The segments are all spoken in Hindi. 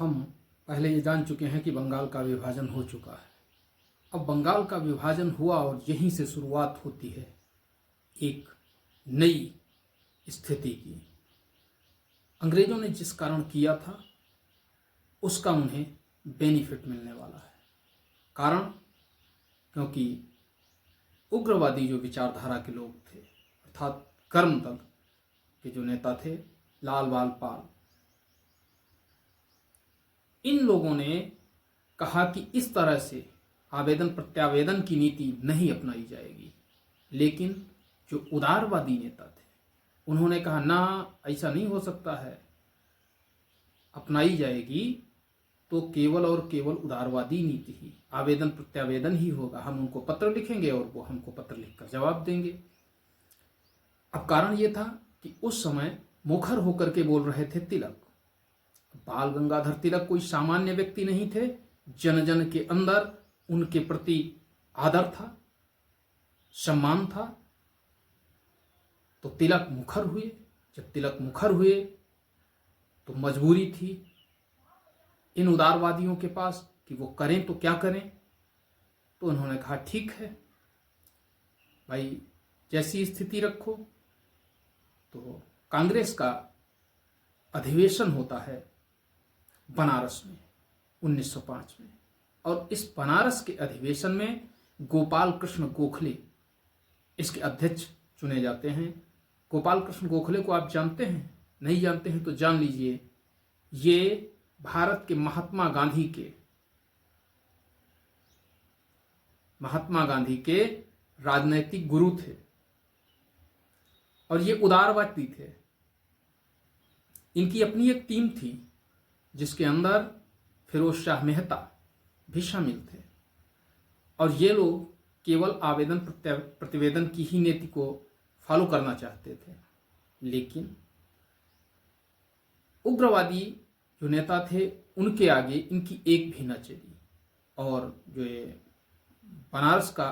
हम पहले ये जान चुके हैं कि बंगाल का विभाजन हो चुका है। अब बंगाल का विभाजन हुआ और यहीं से शुरुआत होती है एक नई स्थिति की। अंग्रेजों ने जिस कारण किया था उसका उन्हें बेनिफिट मिलने वाला है। कारण क्योंकि उग्रवादी जो विचारधारा के लोग थे अर्थात कर्म दल के जो नेता थे लाल बाल पाल, इन लोगों ने कहा कि इस तरह से आवेदन प्रत्यावेदन की नीति नहीं अपनाई जाएगी। लेकिन जो उदारवादी नेता थे उन्होंने कहा ना, ऐसा नहीं हो सकता है, अपनाई जाएगी तो केवल और केवल उदारवादी नीति ही, आवेदन प्रत्यावेदन ही होगा। हम उनको पत्र लिखेंगे और वो हमको पत्र लिखकर जवाब देंगे। अब कारण ये था कि उस समय मुखर होकर के बोल रहे थे तिलक। बाल गंगाधर तिलक कोई सामान्य व्यक्ति नहीं थे। जन जन के अंदर उनके प्रति आदर था, सम्मान था। तो तिलक मुखर हुए। जब तिलक मुखर हुए तो मजबूरी थी इन उदारवादियों के पास कि वो करें तो क्या करें। तो उन्होंने कहा ठीक है भाई, जैसी स्थिति रखो। तो कांग्रेस का अधिवेशन होता है बनारस में 1905 में, और इस बनारस के अधिवेशन में गोपाल कृष्ण गोखले इसके अध्यक्ष चुने जाते हैं। गोपाल कृष्ण गोखले को आप जानते हैं? नहीं जानते हैं तो जान लीजिए। ये भारत के महात्मा गांधी के राजनैतिक गुरु थे और ये उदारवादी थे। इनकी अपनी एक टीम थी जिसके अंदर फिरोज शाह मेहता भी शामिल थे, और ये लोग केवल आवेदन प्रतिवेदन की ही नीति को फॉलो करना चाहते थे। लेकिन उग्रवादी जो नेता थे उनके आगे इनकी एक भी न चली, और जो ये बनारस का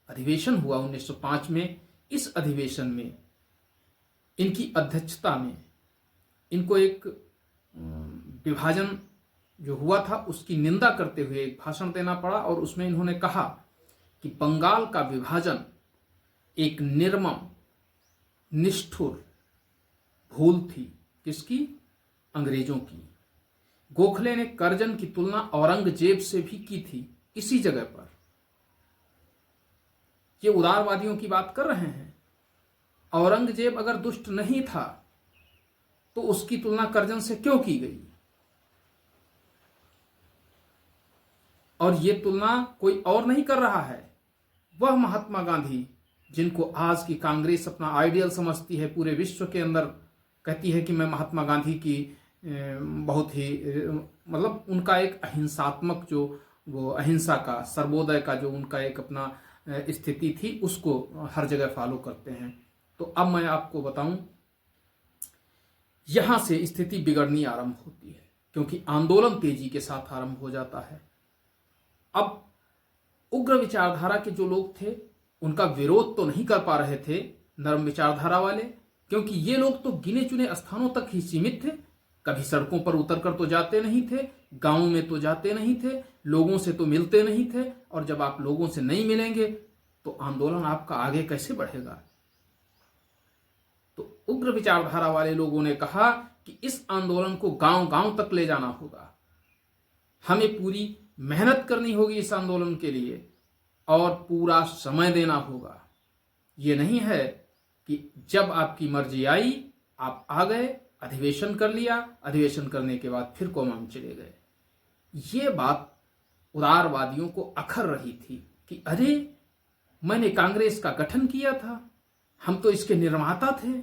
अधिवेशन हुआ 1905 में, इस अधिवेशन में इनकी अध्यक्षता में इनको एक विभाजन जो हुआ था उसकी निंदा करते हुए एक भाषण देना पड़ा। और उसमें इन्होंने कहा कि बंगाल का विभाजन एक निर्मम निष्ठुर भूल थी। किसकी? अंग्रेजों की। गोखले ने करजन की तुलना औरंगजेब से भी की थी इसी जगह पर। ये उदारवादियों की बात कर रहे हैं। औरंगजेब अगर दुष्ट नहीं था तो उसकी तुलना करजन से क्यों की गई? और ये तुलना कोई और नहीं कर रहा है, वह महात्मा गांधी जिनको आज की कांग्रेस अपना आइडियल समझती है, पूरे विश्व के अंदर कहती है कि मैं महात्मा गांधी की बहुत ही मतलब उनका एक अहिंसात्मक जो वो अहिंसा का सर्वोदय का जो उनका एक अपना स्थिति थी उसको हर जगह फॉलो करते हैं। तो अब मैं आपको बताऊं, यहां से स्थिति बिगड़नी आरंभ होती है क्योंकि आंदोलन तेजी के साथ आरंभ हो जाता है। अब उग्र विचारधारा के जो लोग थे उनका विरोध तो नहीं कर पा रहे थे नरम विचारधारा वाले, क्योंकि ये लोग तो गिने चुने स्थानों तक ही सीमित थे। कभी सड़कों पर उतरकर तो जाते नहीं थे, गांवों में तो जाते नहीं थे, लोगों से तो मिलते नहीं थे। और जब आप लोगों से नहीं मिलेंगे तो आंदोलन आपका आगे कैसे बढ़ेगा? तो उग्र विचारधारा वाले लोगों ने कहा कि इस आंदोलन को गांव गांव तक ले जाना होगा, हमें पूरी मेहनत करनी होगी इस आंदोलन के लिए और पूरा समय देना होगा। ये नहीं है कि जब आपकी मर्जी आई आप आ गए, अधिवेशन कर लिया, अधिवेशन करने के बाद फिर कोमा में चले गए। ये बात उदारवादियों को अखर रही थी कि अरे, मैंने कांग्रेस का गठन किया था, हम तो इसके निर्माता थे,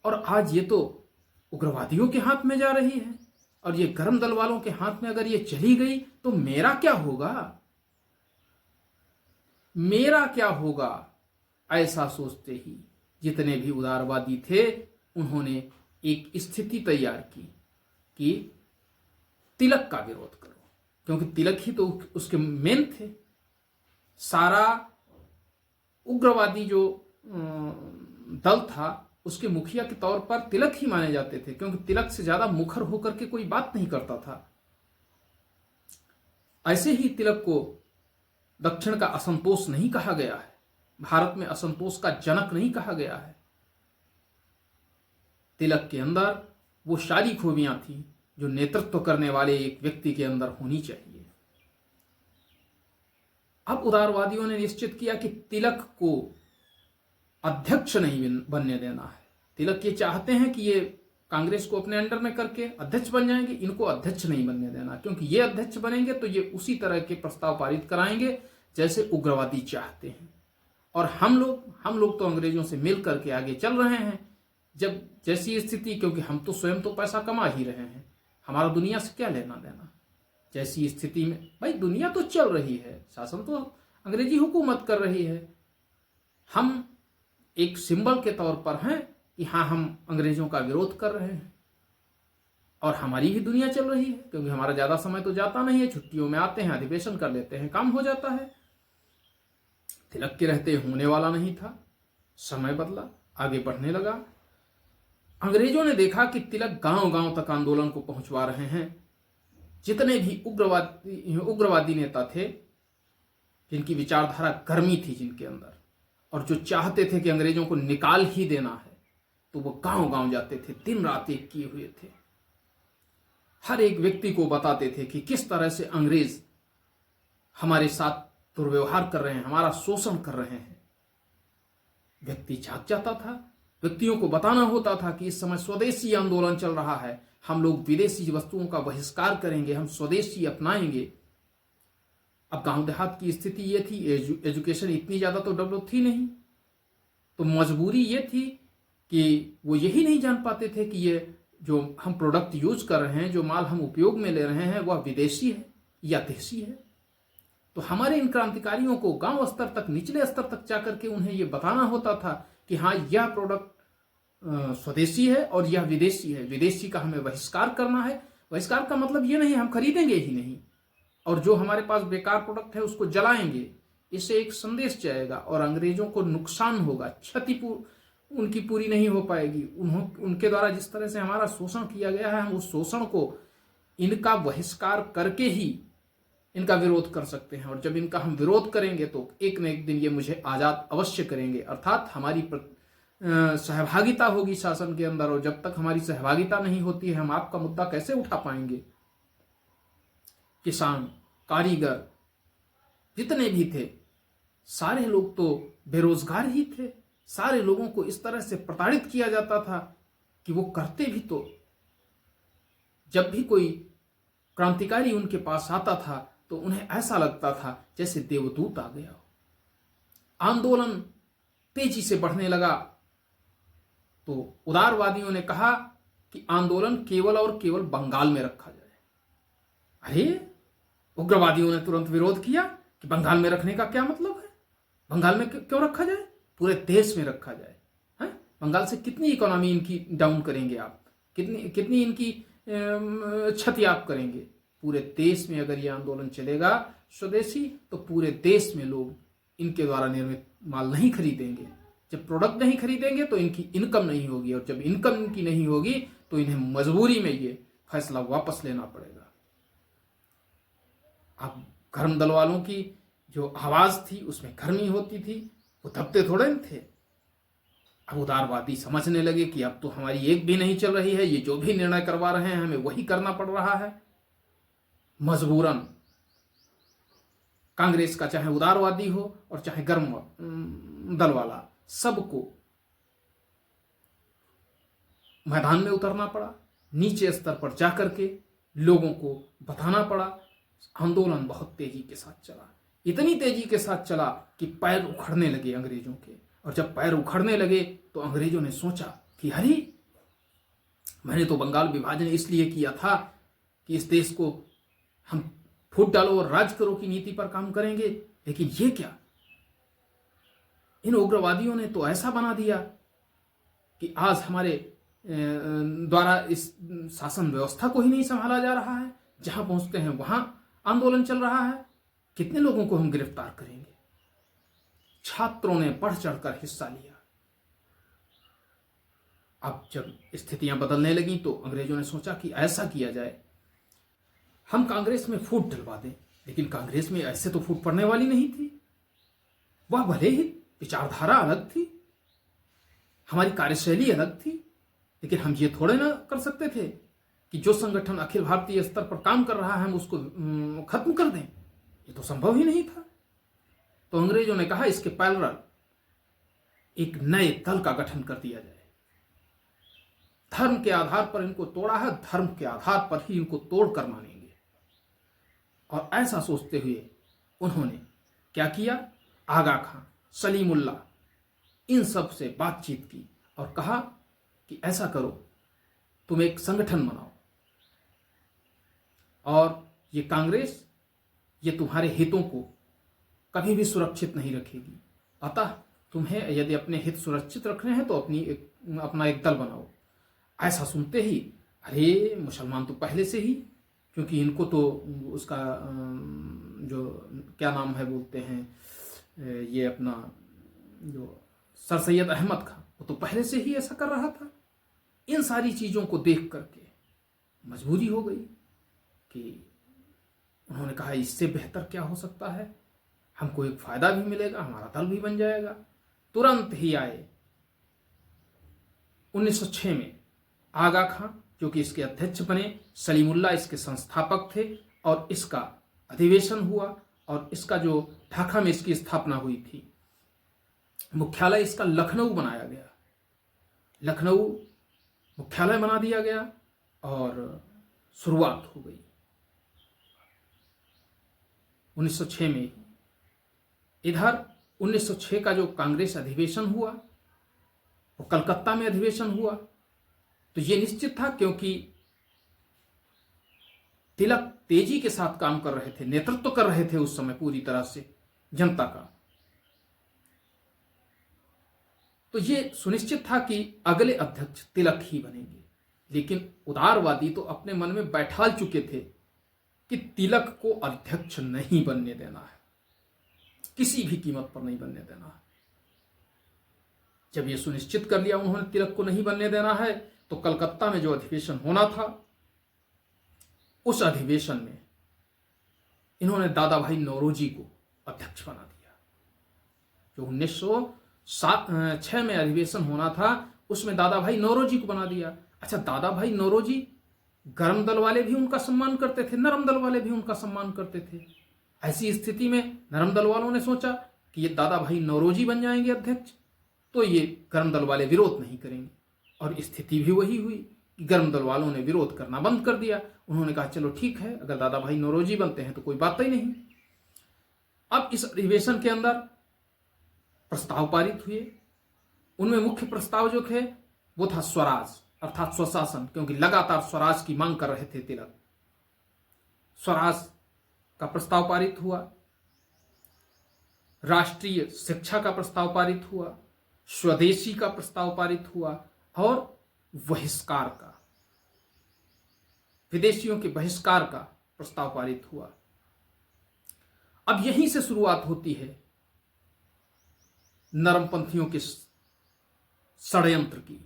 और आज ये तो उग्रवादियों के हाथ में जा रही है, और ये गर्म दल वालों के हाथ में अगर ये चली गई तो मेरा क्या होगा, मेरा क्या होगा। ऐसा सोचते ही जितने भी उदारवादी थे उन्होंने एक स्थिति तैयार की कि तिलक का विरोध करो, क्योंकि तिलक ही तो उसके मेन थे। सारा उग्रवादी जो दल था उसके मुखिया के तौर पर तिलक ही माने जाते थे, क्योंकि तिलक से ज्यादा मुखर होकर के कोई बात नहीं करता था। ऐसे ही तिलक को दक्षिण का असंतोष नहीं कहा गया है, भारत में असंतोष का जनक नहीं कहा गया है। तिलक के अंदर वो सारी खूबियां थी जो नेतृत्व करने वाले एक व्यक्ति के अंदर होनी चाहिए। अब उदारवादियों ने निश्चित किया कि तिलक को अध्यक्ष नहीं बनने देना है। तिलक ये चाहते हैं कि ये कांग्रेस को अपने अंडर में करके अध्यक्ष बन जाएंगे, इनको अध्यक्ष नहीं बनने देना, क्योंकि ये अध्यक्ष बनेंगे तो ये उसी तरह के प्रस्ताव पारित कराएंगे जैसे उग्रवादी चाहते हैं। और हम लोग तो अंग्रेजों से मिल करके आगे चल रहे हैं। जब जैसी स्थिति, क्योंकि हम तो स्वयं तो पैसा कमा ही रहे हैं, हमारा दुनिया से क्या लेना देना। जैसी स्थिति में भाई दुनिया तो चल रही है, शासन तो अंग्रेजी हुकूमत कर रही है, हम एक सिंबल के तौर पर हैं कि हाँ हम अंग्रेजों का विरोध कर रहे हैं और हमारी भी दुनिया चल रही है, क्योंकि हमारा ज्यादा समय तो जाता नहीं है, छुट्टियों में आते हैं, अधिवेशन कर लेते हैं, काम हो जाता है। तिलक के रहते होने वाला नहीं था, समय बदला, आगे बढ़ने लगा। अंग्रेजों ने देखा कि तिलक गांव गांव तक आंदोलन को पहुंचवा रहे हैं। जितने भी उग्रवादी नेता थे जिनकी विचारधारा गर्मी थी जिनके अंदर, और जो चाहते थे कि अंग्रेजों को निकाल ही देना है, तो वो गांव गांव जाते थे, दिन रात एक किए हुए थे। हर एक व्यक्ति को बताते थे कि किस तरह से अंग्रेज हमारे साथ दुर्व्यवहार कर रहे हैं, हमारा शोषण कर रहे हैं। व्यक्ति जाग जाता था, व्यक्तियों को बताना होता था कि इस समय स्वदेशी आंदोलन चल रहा है, हम लोग विदेशी वस्तुओं का बहिष्कार करेंगे, हम स्वदेशी अपनाएंगे। अब गांव देहात की स्थिति ये थी, एजुकेशन इतनी ज्यादा तो डेवलप थी नहीं, तो मजबूरी ये थी कि वो यही नहीं जान पाते थे कि ये जो हम प्रोडक्ट यूज कर रहे हैं, जो माल हम उपयोग में ले रहे हैं, वह विदेशी है या देशी है। तो हमारे इन क्रांतिकारियों को गांव स्तर तक, निचले स्तर तक जाकर के उन्हें यह बताना होता था कि हाँ यह प्रोडक्ट स्वदेशी है और यह विदेशी है, विदेशी का हमें बहिष्कार करना है। बहिष्कार का मतलब ये नहीं हम खरीदेंगे ही नहीं, और जो हमारे पास बेकार प्रोडक्ट है उसको जलाएंगे। इससे एक संदेश जाएगा और अंग्रेजों को नुकसान होगा, क्षति उनकी पूरी नहीं हो पाएगी। उनके द्वारा जिस तरह से हमारा शोषण किया गया है, हम उस शोषण को इनका बहिष्कार करके ही इनका विरोध कर सकते हैं। और जब इनका हम विरोध करेंगे तो एक न एक दिन ये मुझे आजाद अवश्य करेंगे, अर्थात हमारी सहभागिता होगी शासन के अंदर। और जब तक हमारी सहभागिता नहीं होती है, हम आपका मुद्दा कैसे उठा पाएंगे। किसान, कारीगर, जितने भी थे, सारे लोग तो बेरोजगार ही थे। सारे लोगों को इस तरह से प्रताड़ित किया जाता था कि वो करते भी तो, जब भी कोई क्रांतिकारी उनके पास आता था तो उन्हें ऐसा लगता था जैसे देवदूत आ गया हो। आंदोलन तेजी से बढ़ने लगा तो उदारवादियों ने कहा कि आंदोलन केवल और केवल बंगाल में रखा जाए। अरे, उग्रवादियों ने तुरंत विरोध किया कि बंगाल में रखने का क्या मतलब है, बंगाल में क्यों रखा जाए, पूरे देश में रखा जाए। हैं? बंगाल से कितनी इकोनॉमी इनकी डाउन करेंगे आप, कितनी इनकी क्षति आप करेंगे। पूरे देश में अगर ये आंदोलन चलेगा स्वदेशी, तो पूरे देश में लोग इनके द्वारा निर्मित माल नहीं खरीदेंगे। जब प्रोडक्ट नहीं खरीदेंगे तो इनकी इनकम नहीं होगी, और जब इनकम इनकी नहीं होगी तो इन्हें मजबूरी में ये फैसला वापस लेना पड़ेगा। अब गर्म दल वालों की जो आवाज थी उसमें गर्मी होती थी, वो दबते थोड़े न थे। अब उदारवादी समझने लगे कि अब तो हमारी एक भी नहीं चल रही है, ये जो भी निर्णय करवा रहे हैं हमें वही करना पड़ रहा है। मजबूरन कांग्रेस का चाहे उदारवादी हो और चाहे गर्म दल वाला, सबको मैदान में उतरना पड़ा। नीचे स्तर पर जाकर के लोगों को बताना पड़ा। आंदोलन बहुत तेजी के साथ चला, इतनी तेजी के साथ चला कि पैर उखड़ने लगे अंग्रेजों के। और जब पैर उखड़ने लगे तो अंग्रेजों ने सोचा कि अरे, मैंने तो बंगाल विभाजन इसलिए किया था कि इस देश को हम फूट डालो और राज करो की नीति पर काम करेंगे, लेकिन ये क्या, इन उग्रवादियों ने तो ऐसा बना दिया कि आज हमारे द्वारा इस शासन व्यवस्था को ही नहीं संभाला जा रहा है। जहां पहुंचते हैं वहां आंदोलन चल रहा है, कितने लोगों को हम गिरफ्तार करेंगे। छात्रों ने बढ़ चढ़कर हिस्सा लिया। अब जब स्थितियां बदलने लगी तो अंग्रेजों ने सोचा कि ऐसा किया जाए, हम कांग्रेस में फूट डलवा दें, लेकिन कांग्रेस में ऐसे तो फूट पड़ने वाली नहीं थी। वह भले ही विचारधारा अलग थी, हमारी कार्यशैली अलग थी, लेकिन हम ये थोड़े ना कर सकते थे कि जो संगठन अखिल भारतीय स्तर पर काम कर रहा है हम उसको खत्म कर दें। ये तो संभव ही नहीं था। तो अंग्रेजों ने कहा इसके पैरेलल एक नए दल का गठन कर दिया जाए। धर्म के आधार पर इनको तोड़ा है, धर्म के आधार पर ही इनको तोड़ कर मानेंगे। और ऐसा सोचते हुए उन्होंने क्या किया, आगा खां, सलीमुल्लाह, इन सब से बातचीत की और कहा कि ऐसा करो, तुम एक संगठन बनाओ और ये कांग्रेस ये तुम्हारे हितों को कभी भी सुरक्षित नहीं रखेगी। अतः तुम्हें यदि अपने हित सुरक्षित रखने हैं तो अपना एक दल बनाओ। ऐसा सुनते ही अरे मुसलमान तो पहले से ही, क्योंकि इनको तो उसका जो क्या नाम है बोलते हैं, ये अपना जो सर सैयद अहमद खां, वो तो पहले से ही ऐसा कर रहा था। इन सारी चीज़ों को देख करके मजबूरी हो गई कि उन्होंने कहा इससे बेहतर क्या हो सकता है, हमको एक फायदा भी मिलेगा, हमारा दल भी बन जाएगा। तुरंत ही आए 1906 में आगा खां जो कि इसके अध्यक्ष बने, सलीमुल्लाह इसके संस्थापक थे और इसका अधिवेशन हुआ और इसका जो ढाका में इसकी स्थापना हुई थी। मुख्यालय इसका लखनऊ बनाया गया, लखनऊ मुख्यालय बना दिया गया और शुरुआत हो गई 1906 में ही। इधर 1906 का जो कांग्रेस अधिवेशन हुआ वो कलकत्ता में अधिवेशन हुआ। तो ये निश्चित था क्योंकि तिलक तेजी के साथ काम कर रहे थे, नेतृत्व कर रहे थे उस समय पूरी तरह से जनता का। तो ये सुनिश्चित था कि अगले अध्यक्ष तिलक ही बनेंगे। लेकिन उदारवादी तो अपने मन में बैठाल चुके थे कि तिलक को अध्यक्ष नहीं बनने देना है, किसी भी कीमत पर नहीं बनने देना है। जब ये सुनिश्चित कर लिया उन्होंने तिलक को नहीं बनने देना है, तो कलकत्ता में जो अधिवेशन होना था उस अधिवेशन में इन्होंने दादा भाई नौरोजी को अध्यक्ष बना दिया। जो 1906 में अधिवेशन होना था उसमें दादा भाई नौरोजी को बना दिया। अच्छा, दादा भाई नौरोजी गर्म दल वाले भी उनका सम्मान करते थे, नरम दल वाले भी उनका सम्मान करते थे। ऐसी स्थिति में नरम दल वालों ने सोचा कि ये दादा भाई नौरोजी बन जाएंगे अध्यक्ष, तो ये गर्म दल वाले विरोध नहीं करेंगे। और स्थिति भी वही हुई कि गर्म दल वालों ने विरोध करना बंद कर दिया। उन्होंने कहा चलो ठीक है, अगर दादा भाई नौरोजी बनते हैं तो कोई बात ही नहीं। अब इस अधिवेशन के अंदर प्रस्ताव पारित हुए। उनमें मुख्य प्रस्ताव जो थे वो था स्वराज अर्थात स्वशासन, क्योंकि लगातार स्वराज की मांग कर रहे थे तिलक। स्वराज का प्रस्ताव पारित हुआ, राष्ट्रीय शिक्षा का प्रस्ताव पारित हुआ, स्वदेशी का प्रस्ताव पारित हुआ और बहिष्कार का, विदेशियों के बहिष्कार का प्रस्ताव पारित हुआ। अब यहीं से शुरुआत होती है नरमपंथियों के षड्यंत्र की।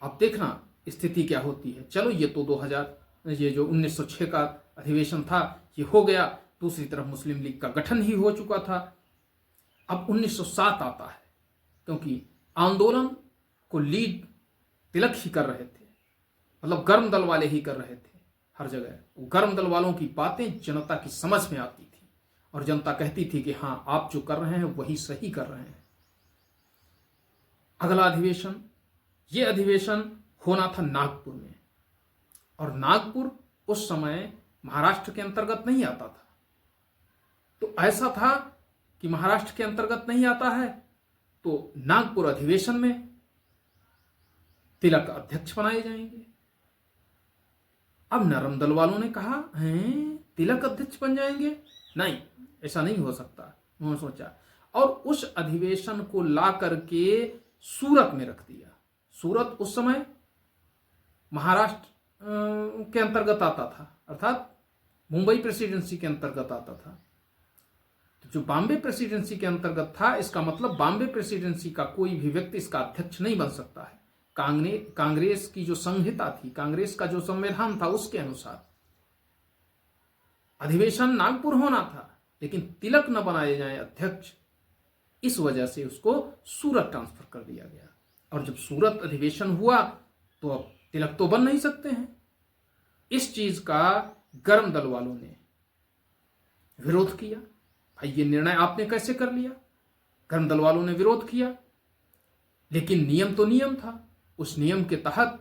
अब देखना स्थिति क्या होती है। चलो ये तो 1906 का अधिवेशन था ये हो गया, दूसरी तरफ मुस्लिम लीग का गठन ही हो चुका था। अब 1907 आता है, क्योंकि आंदोलन को लीड तिलक ही कर रहे थे, मतलब गर्म दल वाले ही कर रहे थे। हर जगह गर्म दल वालों की बातें जनता की समझ में आती थी और जनता कहती थी कि हाँ आप जो कर रहे हैं वही सही कर रहे हैं। अगला अधिवेशन, ये अधिवेशन होना था नागपुर में, और नागपुर उस समय महाराष्ट्र के अंतर्गत नहीं आता था। तो ऐसा था कि महाराष्ट्र के अंतर्गत नहीं आता है तो नागपुर अधिवेशन में तिलक अध्यक्ष बनाए जाएंगे। अब नरम दल वालों ने कहा हैं तिलक अध्यक्ष बन जाएंगे, नहीं ऐसा नहीं हो सकता, उन्होंने सोचा और उस अधिवेशन को ला करके सूरत में रख दिया। सूरत उस समय महाराष्ट्र के अंतर्गत आता था, अर्थात मुंबई प्रेसिडेंसी के अंतर्गत आता था। तो जो बॉम्बे प्रेसिडेंसी के अंतर्गत था, इसका मतलब बॉम्बे प्रेसिडेंसी का कोई भी व्यक्ति इसका अध्यक्ष नहीं बन सकता है। कांग्रेस की जो संहिता थी, कांग्रेस का जो संविधान था उसके अनुसार। अधिवेशन नागपुर होना था, लेकिन तिलक न बनाए जाए अध्यक्ष, इस वजह से उसको सूरत ट्रांसफर कर दिया गया। और जब सूरत अधिवेशन हुआ तो अब तिलक तो बन नहीं सकते हैं। इस चीज का गर्म दल वालों ने विरोध किया। भाई ये निर्णय आपने कैसे कर लिया? गर्म दल वालों ने विरोध किया, लेकिन नियम तो नियम था। उस नियम के तहत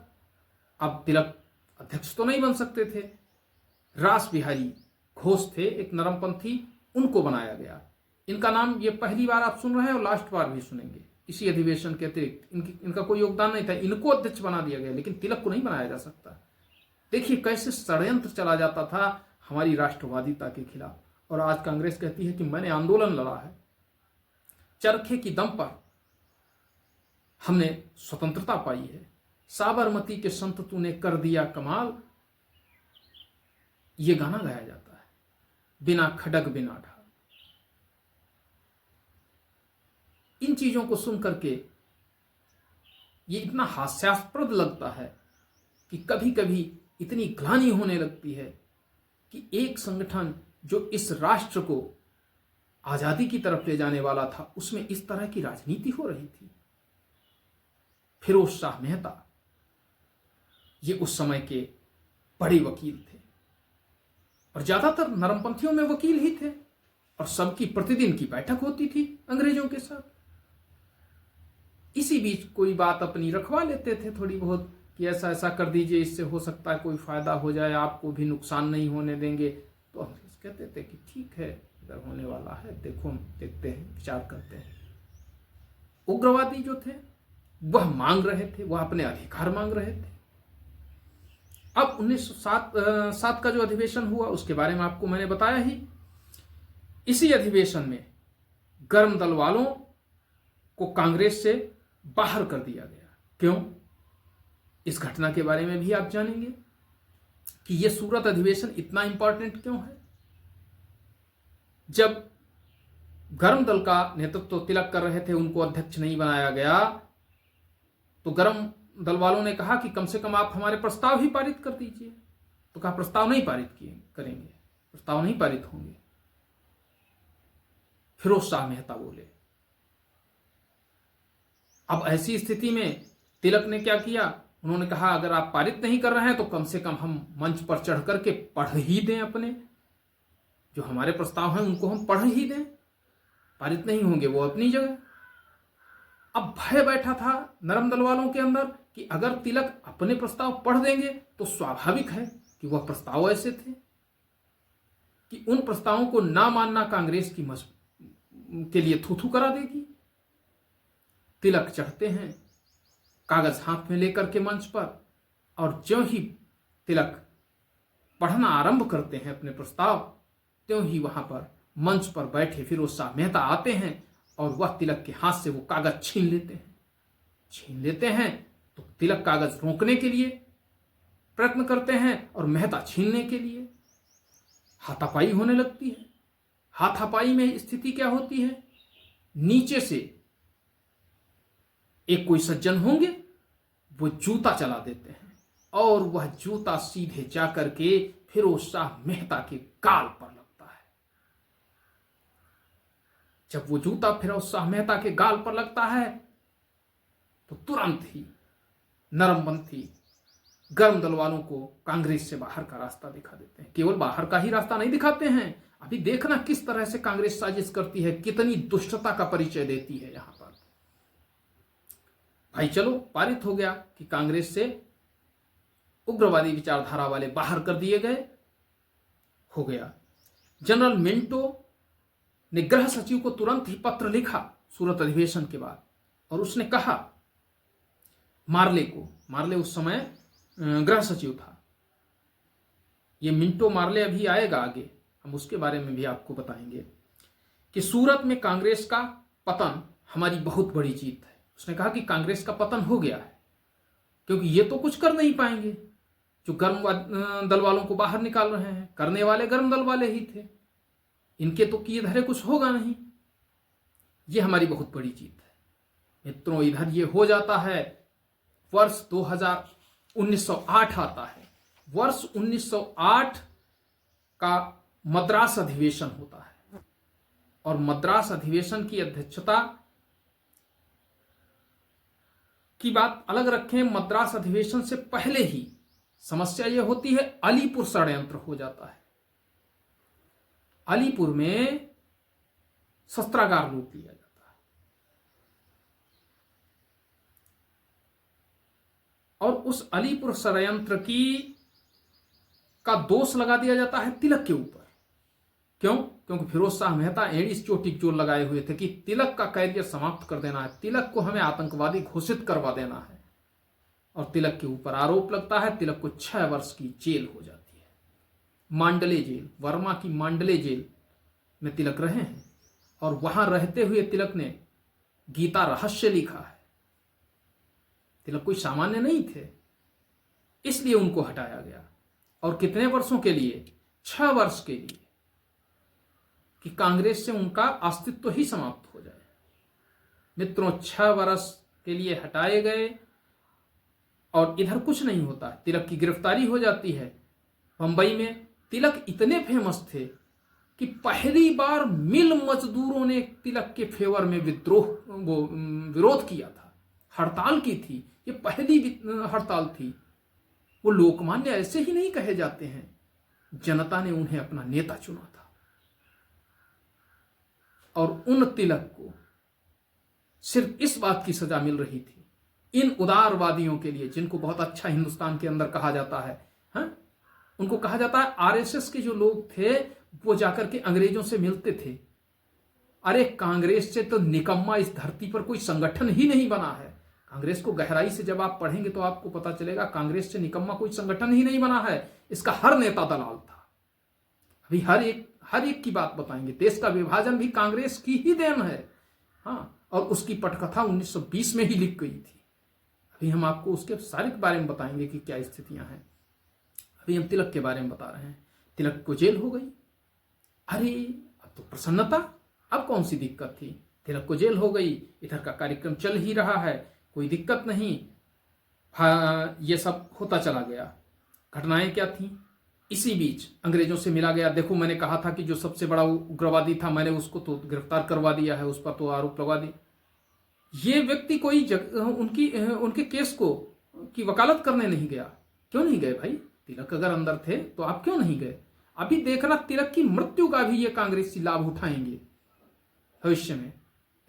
अब तिलक अध्यक्ष तो नहीं बन सकते थे। रास बिहारी घोष थे, एक नरमपंथी, उनको बनाया गया। इनका नाम ये पहली बार आप सुन रहे हैं और लास्ट बार भी सुनेंगे। इसी अधिवेशन के अतिरिक्त इनका कोई योगदान नहीं था। इनको अध्यक्ष बना दिया गया, लेकिन तिलक को नहीं बनाया जा सकता। देखिए कैसे षड्यंत्र चला जाता था हमारी राष्ट्रवादिता के खिलाफ। और आज कांग्रेस कहती है कि मैंने आंदोलन लड़ा है, चरखे की दम पर हमने स्वतंत्रता पाई है, साबरमती के संत तूने कर दिया कमाल, ये गाना गाया जाता है, बिना खडग बिना ढाल। इन चीजों को सुन करके ये इतना हास्यास्पद लगता है कि कभी कभी इतनी ग्लानि होने लगती है कि एक संगठन जो इस राष्ट्र को आजादी की तरफ ले जाने वाला था, उसमें इस तरह की राजनीति हो रही थी। फिरोज शाह मेहता ये उस समय के बड़े वकील थे और ज्यादातर नरमपंथियों में वकील ही थे, और सबकी प्रतिदिन की बैठक होती थी अंग्रेजों के साथ। इसी बीच कोई बात अपनी रखवा लेते थे थोड़ी बहुत कि ऐसा ऐसा कर दीजिए, इससे हो सकता है कोई फायदा हो जाए, आपको भी नुकसान नहीं होने देंगे। तो अंग्रेज कहते थे कि ठीक है, इधर होने वाला है, देखो हम देखते हैं, विचार करते हैं। उग्रवादी जो थे वह मांग रहे थे, वह अपने अधिकार मांग रहे थे। अब 1907 का जो अधिवेशन हुआ उसके बारे में आपको मैंने बताया ही। इसी अधिवेशन में गर्म दल वालों को कांग्रेस से बाहर कर दिया गया। क्यों? इस घटना के बारे में भी आप जानेंगे कि यह सूरत अधिवेशन इतना इंपॉर्टेंट क्यों है। जब गर्म दल का नेतृत्व तिलक कर रहे थे, उनको अध्यक्ष नहीं बनाया गया, तो गर्म दल वालों ने कहा कि कम से कम आप हमारे प्रस्ताव ही पारित कर दीजिए। तो कहा प्रस्ताव नहीं पारित करेंगे, प्रस्ताव नहीं पारित होंगे। फिरोज शाह मेहता बोले। अब ऐसी स्थिति में तिलक ने क्या किया? उन्होंने कहा अगर आप पारित नहीं कर रहे हैं तो कम से कम हम मंच पर चढ़ करके पढ़ ही दें, अपने जो हमारे प्रस्ताव हैं उनको हम पढ़ ही दें। पारित नहीं होंगे वो अपनी जगह। अब भय बैठा था नरम दल वालों के अंदर कि अगर तिलक अपने प्रस्ताव पढ़ देंगे तो स्वाभाविक है कि वह प्रस्ताव ऐसे थे कि उन प्रस्तावों को ना मानना कांग्रेस की के लिए थू थू करा देगी। तिलक चढ़ते हैं कागज हाथ में लेकर के मंच पर, और ज्यों ही तिलक पढ़ना आरंभ करते हैं अपने प्रस्ताव, त्यों ही वहां पर मंच पर बैठे फिरोज शाह मेहता आते हैं और वह तिलक के हाथ से वो कागज छीन लेते हैं। तो तिलक कागज रोकने के लिए प्रयत्न करते हैं और मेहता छीनने के लिए। हाथापाई होने लगती है। हाथापाई में स्थिति क्या होती है? नीचे से एक कोई सज्जन होंगे, वो जूता चला देते हैं और वह जूता सीधे जाकर के फिरोज शाह मेहता के गाल पर लगता है। जब वो जूता फिरोज शाह मेहता के गाल पर लगता है तो तुरंत ही नरमपंथी गर्म दल वालों को कांग्रेस से बाहर का रास्ता दिखा देते हैं। केवल बाहर का ही रास्ता नहीं दिखाते हैं, अभी देखना किस तरह से कांग्रेस साजिश करती है, कितनी दुष्टता का परिचय देती है यहां पर। भाई चलो, पारित हो गया कि कांग्रेस से उग्रवादी विचारधारा वाले बाहर कर दिए गए, हो गया। जनरल मिंटो ने गृह सचिव को तुरंत ही पत्र लिखा सूरत अधिवेशन के बाद, और उसने कहा मार्ले उस समय गृह सचिव था। ये मिंटो मार्ले अभी आएगा आगे, हम उसके बारे में भी आपको बताएंगे कि सूरत में कांग्रेस का पतन हमारी बहुत बड़ी जीत है। उसने कहा कि कांग्रेस का पतन हो गया है, क्योंकि ये तो कुछ कर नहीं पाएंगे जो गर्म दल वालों को बाहर निकाल रहे हैं। करने वाले गर्म दल वाले ही थे, इनके तो किए धरे कुछ होगा नहीं। ये हमारी बहुत बड़ी जीत है मित्रों। इधर ये हो जाता है, वर्ष 1908 आता है। वर्ष 1908 का मद्रास अधिवेशन होता है और मद्रास अधिवेशन की अध्यक्षता की बात अलग रखें। मद्रास अधिवेशन से पहले ही समस्या यह होती है, अलीपुर षड्यंत्र हो जाता है। अलीपुर में शस्त्रागार लूट लिया जाता है और उस अलीपुर षड्यंत्र का दोष लगा दिया जाता है तिलक के ऊपर। क्यों? क्योंकि फिरोज शाह मेहता एड़िस चोटी जोर लगाए हुए थे कि तिलक का कैरियर समाप्त कर देना है, तिलक को हमें आतंकवादी घोषित करवा देना है। और तिलक के ऊपर आरोप लगता है, तिलक को 6 वर्ष की जेल हो जाती है। मांडले जेल, वर्मा की मांडले जेल में तिलक रहे हैं और वहां रहते हुए तिलक ने गीता रहस्य लिखा है। तिलक कोई सामान्य नहीं थे, इसलिए उनको हटाया गया। और कितने वर्षों के लिए? 6 वर्ष के लिए, कि कांग्रेस से उनका अस्तित्व ही समाप्त हो जाए। मित्रों, 6 वर्ष के लिए हटाए गए और इधर कुछ नहीं होता। तिलक की गिरफ्तारी हो जाती है बंबई में। तिलक इतने फेमस थे कि पहली बार मिल मजदूरों ने तिलक के फेवर में विरोध किया था, हड़ताल की थी। ये पहली हड़ताल थी। वो लोकमान्य ऐसे ही नहीं कहे जाते हैं, जनता ने उन्हें अपना नेता चुना था। और उन तिलक को सिर्फ इस बात की सजा मिल रही थी, इन उदारवादियों के लिए, जिनको बहुत अच्छा हिंदुस्तान के अंदर कहा जाता है, हाँ? उनको कहा जाता है आरएसएस के जो लोग थे वो जाकर के अंग्रेजों से मिलते थे। अरे कांग्रेस से तो निकम्मा इस धरती पर कोई संगठन ही नहीं बना है। कांग्रेस को गहराई से जब आप पढ़ेंगे तो आपको पता चलेगा कांग्रेस से निकम्मा कोई संगठन ही नहीं बना है। इसका हर नेता दलाल था। अभी हर एक की बात बताएंगे। देश का विभाजन भी कांग्रेस की ही देन है, हाँ, और उसकी पटकथा 1920 में ही लिख गई थी। अभी हम आपको उसके सारे के बारे में बताएंगे कि क्या स्थितियां हैं। अभी हम तिलक के बारे में बता रहे हैं। तिलक को जेल हो गई। अरे अब तो प्रसन्नता, अब कौन सी दिक्कत थी? तिलक को जेल हो गई, इधर का कार्यक्रम चल ही रहा है, कोई दिक्कत नहीं। हाँ, ये सब होता चला गया। घटनाएं क्या थी? इसी बीच अंग्रेजों से मिला गया। देखो, मैंने कहा था कि जो सबसे बड़ा उग्रवादी था, मैंने उसको तो गिरफ्तार करवा दिया है, उस पर तो आरोप लगा दिया। ये व्यक्ति कोई उनके केस की वकालत करने नहीं गया। क्यों नहीं गए भाई? तिलक अगर अंदर थे तो आप क्यों नहीं गए? अभी देखना, तिलक की मृत्यु का भी ये कांग्रेसी लाभ उठाएंगे भविष्य में।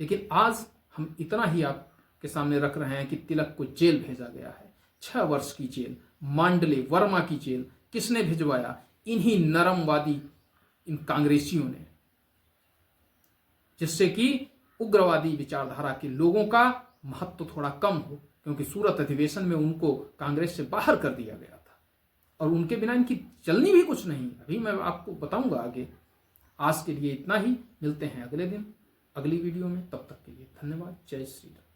लेकिन आज हम इतना ही आपके सामने रख रहे हैं कि तिलक को जेल भेजा गया है, 6 वर्ष की जेल, मांडले वर्मा की जेल। किसने भिजवाया? इन्हीं नरमवादी इन कांग्रेसियों ने, जिससे कि उग्रवादी विचारधारा के लोगों का महत्व थोड़ा कम हो। क्योंकि सूरत अधिवेशन में उनको कांग्रेस से बाहर कर दिया गया था और उनके बिना इनकी चलनी भी कुछ नहीं। अभी मैं आपको बताऊंगा आगे। आज के लिए इतना ही, मिलते हैं अगले दिन अगली वीडियो में। तब तक के लिए धन्यवाद। जय श्री राम।